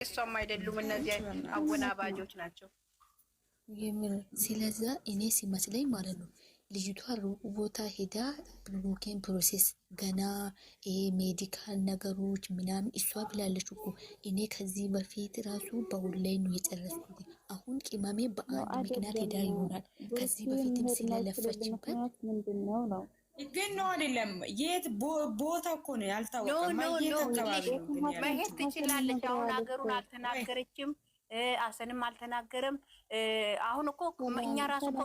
እሷም አይደሉም እነዚህ አወናባጆች ናቸው። ስለዛ እኔ ሲመስለኝ ማለት ነው ልጅቷ ሩቅ ቦታ ሄዳ ብሩኬን ፕሮሴስ ገና ሜዲካል ነገሮች ምናምን እሷ ብላለች እኮ እኔ ከዚህ በፊት ራሱ በኦንላይ ነው የጨረስኩት። አሁን ቅመሜ በአንድ ምክንያት ሄዳ ይሆናል ከዚህ በፊትም ስለለፈችበት ምንድነው ነው ግን ነው አይደለም። የት ቦታ እኮ ነው ያልታወቀ። መሄድ ትችላለች። አሁን ሀገሩን አልተናገረችም። አሰንም አልተናገረም። አሁን እኮ እኛ ራሱ እኮ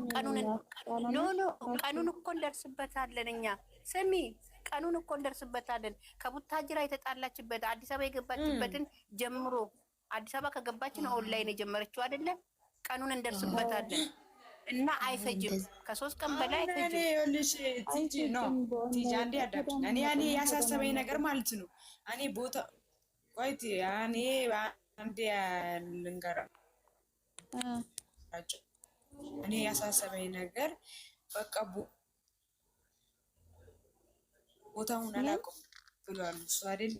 ቀኑን እኮ እንደርስበታለን። እኛ ስሚ ቀኑን እኮ እንደርስበታለን። ከቡታጅራ የተጣላችበት አዲስ አበባ የገባችበትን ጀምሮ አዲስ አበባ ከገባች ነው ኦንላይን የጀመረችው አይደለ? ቀኑን እንደርስበታለን እና አይፈጅም። ከ3 ቀን በላይ አይፈጅም። እኔ ያሳሰበኝ ነገር ማለት ነው እኔ ቦታ ቆይት እኔ አንዴ ልንገራቸው። እኔ ያሳሰበኝ ነገር በቃ ቦታውን አላውቅም ብሏል እሱ አይደል?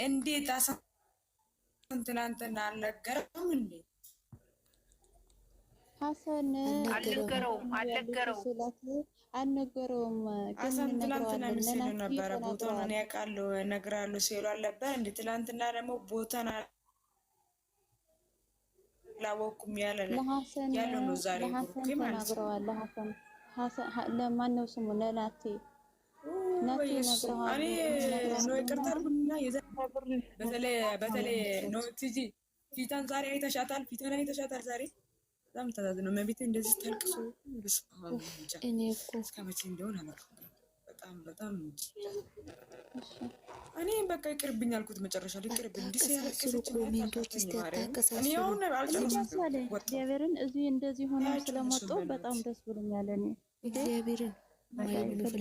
እንዴት ትናንትና አልነገረም እንዴ? ሀሰን አልነገረውም። ሀሰን ትላንትና ምስል ነበረ ቦታውን እኔ ያውቃለሁ እነግራለሁ ሲሉ አልነበረ እንዴ? ትላንትና ደግሞ ቦታን አላወኩም ያለው ነው ዛሬ ብሩኬ ማለት ነው። ለማን ነው ስሙ? ለናቴ ናቴ ነግረዋል። እኔ ነው ይቅርታ አድርጉና በተለይ ነው ትጂ ፊታን ዛሬ አይተሻታል። ፊታን አይተሻታል ዛሬ በጣም ተዛዝነው መቤቴ እንደዚህ ታልቅሶ እኔ እኮ እስከመቼ እንደሆነ አላውቅም። በጣም እኔ በቃ ይቅርብኝ አልኩት። መጨረሻ ላይ ይቅርብኝ እንዲህ ያለቀሰች ኮሜንቶች እስከታቀሰ እኔ አሁን እግዚአብሔርን እዚህ እንደዚህ ሆነ ስለመጡ በጣም ደስ ብሎኛል። እኔ እግዚአብሔርን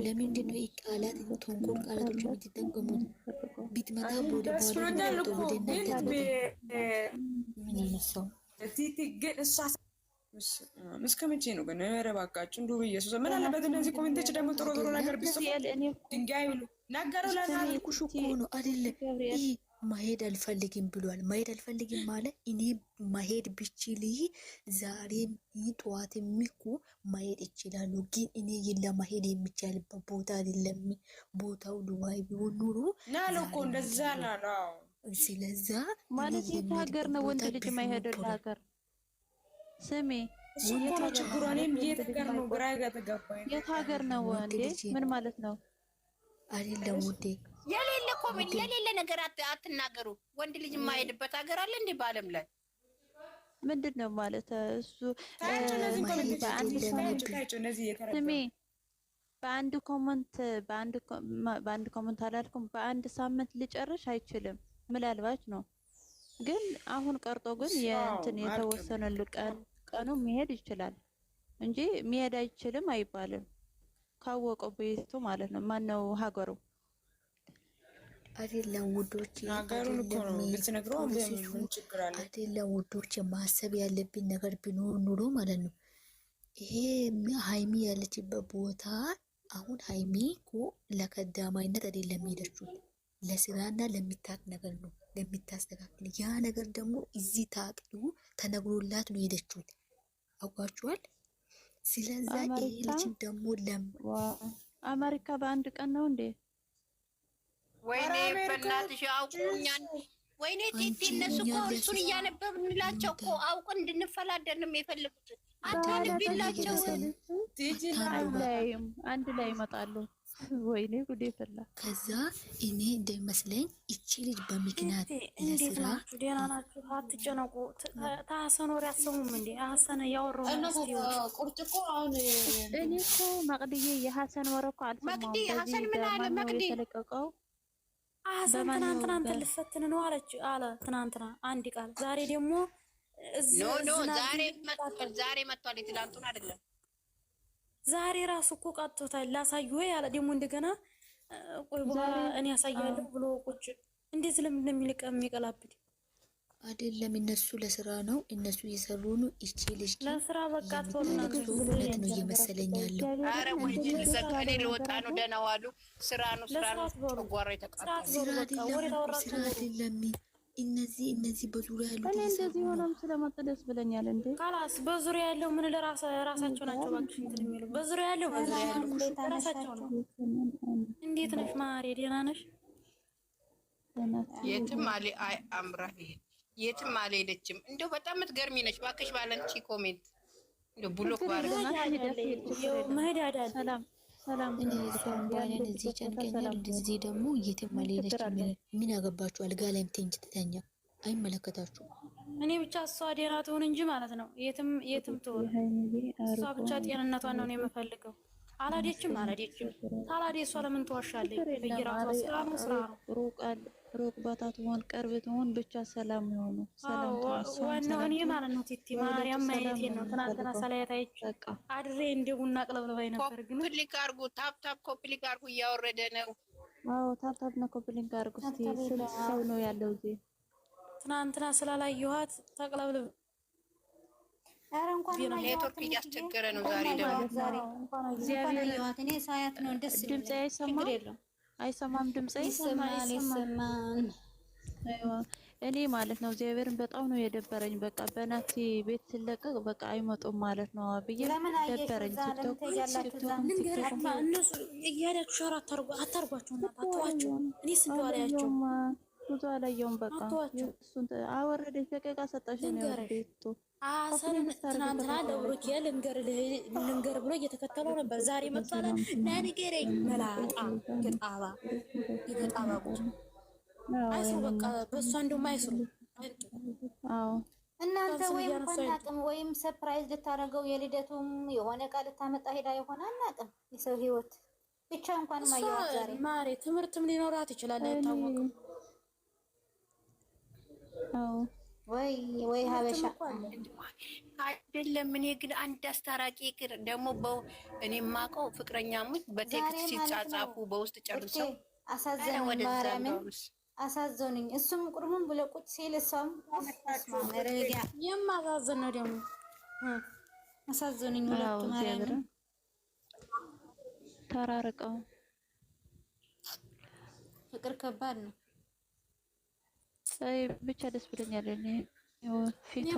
ለምንድን ነው ቃላት ተንኮል ቃላቶች የምትጠቀሙት? ቢትመታ ወደ በኋላ ወደ እናንተ ምን ይነሳው ቲቲ ግን እሷ እስከ መቼ ነው ግን? ኧረ እባካችሁ እንደው በኢየሱስ ምን አለበት እነዚህ ኮሜንቶች ደግሞ ጥሩ ነገር ቢጽፉ ድንጋይ ብሉ ነገረው ለናልኩሽ እኮ ነው አይደለም። ይሄ ማሄድ አልፈልግም ብሏል። ማሄድ አልፈልግም ማለት እኔ ማሄድ ብችል ዛሬም ጠዋትም እኮ ማሄድ ይችላሉ፣ ግን እኔ ለማሄድ የሚቻልበት ቦታ አይደለም። ቦታው ዱባይ ቢሆን ኑሮ ናለው እኮ እንደዛ ነው። ስለዛ ማለት የት ሀገር ነው ወንድ ልጅ ማይሄደው ሀገር? ስሜ ችግሩ እኔም የት ሀገር ነው ግራ ተገባኝ። የት ሀገር ነው እንዴ? ምን ማለት ነው? አይደለም ውዴ የሌለ ኮሜንት የሌለ ነገር አትናገሩ። ወንድ ልጅ የማይሄድበት ሀገር አለ እንዴ በአለም ላይ? ምንድን ነው ማለት እሱ? ስሜ በአንድ ኮመንት አላልኩም። በአንድ ሳምንት ልጨርሽ አይችልም። ምናልባት ነው ግን አሁን ቀርጦ ግን የእንትን የተወሰነ ቀኑ መሄድ ይችላል እንጂ መሄድ አይችልም አይባልም። ካወቀው ቤቱ ማለት ነው። ማነው ሀገሩ? አይደለም ውዶች፣ ሀገሩን እኮ ነው ልትነግረው። ምን ችግር አለ? አይደለም ውዶች፣ ማሰብ ያለብን ነገር ቢኖር ኑሮ ማለት ነው ይሄ ሃይሚ ያለችበት ቦታ አሁን ሃይሚ እኮ ለቀዳማይነት አይደለም ሄደችው፣ ለስራና ለሚታቅ ነገር ነው ለሚታስተካክል። ያ ነገር ደግሞ እዚህ ታቅዱ ተነግሮላት ነው ሄደችው። አውቃችኋል። ስለዛ ይሄ ልጅ ደግሞ አሜሪካ በአንድ ቀን ነው እንዴ? ወይኔ በእናትሽ አውቁኛል። ወይኔ ቲቲ እነሱ እኮ እሱን እያነበብንላቸው እኮ አውቁን እንድንፈላደን ነው የፈለጉት። አታንቢላቸው አንድ ላይ ይመጣሉ። ወይኔ ጉዴ ፈላ። ከዛ እኔ እንደሚመስለኝ እቺ ልጅ በምክንያት ለስራ ደህና ናችሁ? አትጨነቁ። ታሰነ ወሬ አሰሙም እንዴ? ሀሰን ያወራው ቁርጭቆ አሁን እኔ እኮ መቅድዬ የሀሰን ወሬ እኮ አልሰማሁም። መቅዲ ሀሰን ምን አለ? መቅዲ የተለቀቀው ሀሰን ትናንትና ልፈትን ነው አለ ትናንትና አንድ ቃል። ዛሬ ደግሞ ኖ ዛሬ መጥቷል። የትላንቱን አይደለም። ዛሬ ራሱ እኮ ቀጥቶታል። ላሳዩ ያለ ደግሞ እንደገና ቆይ በኋላ እኔ ያሳያለሁ ብሎ ቁጭ እንዴት ለምን የሚቀላብድ አይደለም። እነሱ ለስራ ነው እነሱ እየሰሩ ነው። እቺ ልጅ ለስራ በቃ ተወልና እውነት ነው እየመሰለኝ ያለው። አረ ወንጂ ለሰከኔ ለወጣ ነው። ደህና ዋሉ። ስራ ነው ጓራ የተቃጠለ ስራ አይደለም እነዚህ በዙሪያ ያሉት እኔ እንደዚህ ሆኖም ስለመጡ ደስ ብለኛል። እንዴ ካላስ በዙሪያ ያለው ምን ለራሳቸው ናቸው እባክሽ እንትን የሚሉ በዙሪያ ያለው ራሳቸው ነው። እንዴት ነሽ ማሬ? ደህና ነሽ? የትም አለ አይ አምራ የትም አልሄደችም። እንደው በጣም የምትገርሚ ነች እባክሽ። ባለንቺ ኮሜንት እንደው ብሎክ ባረግ ሰላም ሰላም። እኔ እንደዚህ ጨንቀኛል። እንደዚህ ደግሞ የትም አልሄደችም። ምን ያገባችሁ? አልጋ ላይም ትተኛ አይመለከታችሁ። እኔ ብቻ እሷ ደህና ትሁን እንጂ ማለት ነው። የትም ትሁን እሷ ብቻ ጤንነቷን ነው የምፈልገው። አላዴችም ታላዴ እሷ ለምን ትዋሻለች? በየራሷ ስራ ነው ስራ ነው። ሩቅ ቦታ ትሆን ቅርብ ትሆን ብቻ ሰላም ይሆኑ። ሰላም ዋናው እኔ ማለት ነው ቲቲ ማርያም ማየቴ ነው። ትናንትና ሰላያታይች አድሬ እንደ ቡና ቅለብለባይ ነበር። ግን ኮፕሊክ አርጉ፣ ታፕ ኮፕሊክ አርጉ። እያወረደ ነው። አዎ ታፕ ነው ኮፕሊክ አርጉ። እስቲ ስንት ሰው ነው ያለው እዚህ? ትናንትና ስላላየኋት ተቅለብልብ። ኧረ እንኳን ኔትወርክ እያስቸገረ ነው ዛሬ ደግሞ። እግዚአብሔር ያዋት እኔ ሳያት ነው ደስ ድምጽ አይሰማም ድምጽ ይሰማል። እኔ ማለት ነው እግዚአብሔርን በጣም ነው የደበረኝ። በቃ በናቲ ቤት ሲለቀቅ በቃ አይመጡም ማለት ነው ብዬ ደበረኝ። እነሱ እያዳችሁ ሸራ አታርጓቸው እና አትዋቸው። እኔ ስንዋላያቸው ብዙ አላየውም። በቃ እሱን አወረደች ደቂቃ ሰጣሽ ነው ቤቱ አሰን ትናንትና ለብሩክ ልንገር ብሎ እየተከተለው ነበር። ዛሬ መጣለ ናንገረኝ መላጣ ገጣባ ቁጭ አይሱ በቃ በእሷ እንደውም አይስሩ። አዎ እናንተ ወይም እንኳን አቅም ወይም ሰርፕራይዝ ልታረገው የልደቱም የሆነ ቃል ልታመጣ ሄዳ ይሆን አናውቅም። የሰው ህይወት ብቻ እንኳን ማየው ዛሬ ማሬ ትምህርትም ሊኖራት ይችላል አይታወቅም። አዎ ወይ ሀበሻ አይደለም። እኔ ግን አንድ አስታራቂ ይቅር ደግሞ እኔ የማውቀው ፍቅረኛሞች በቴክስት ሲጻጻፉ በውስጥ ጨርሰው አሳዘነኝ። ማርያምን አሳዘኑኝ። እሱም ቁርሙን ብሎ ቁጭ ሲል እሷም መረጋ የማሳዘን ነው ደግሞ አሳዘኑኝ። ሁለቱ ማርያምን ተራርቀው ፍቅር ከባድ ነው። ብቻ ደስ ብለኛል። እኔ ፊቷ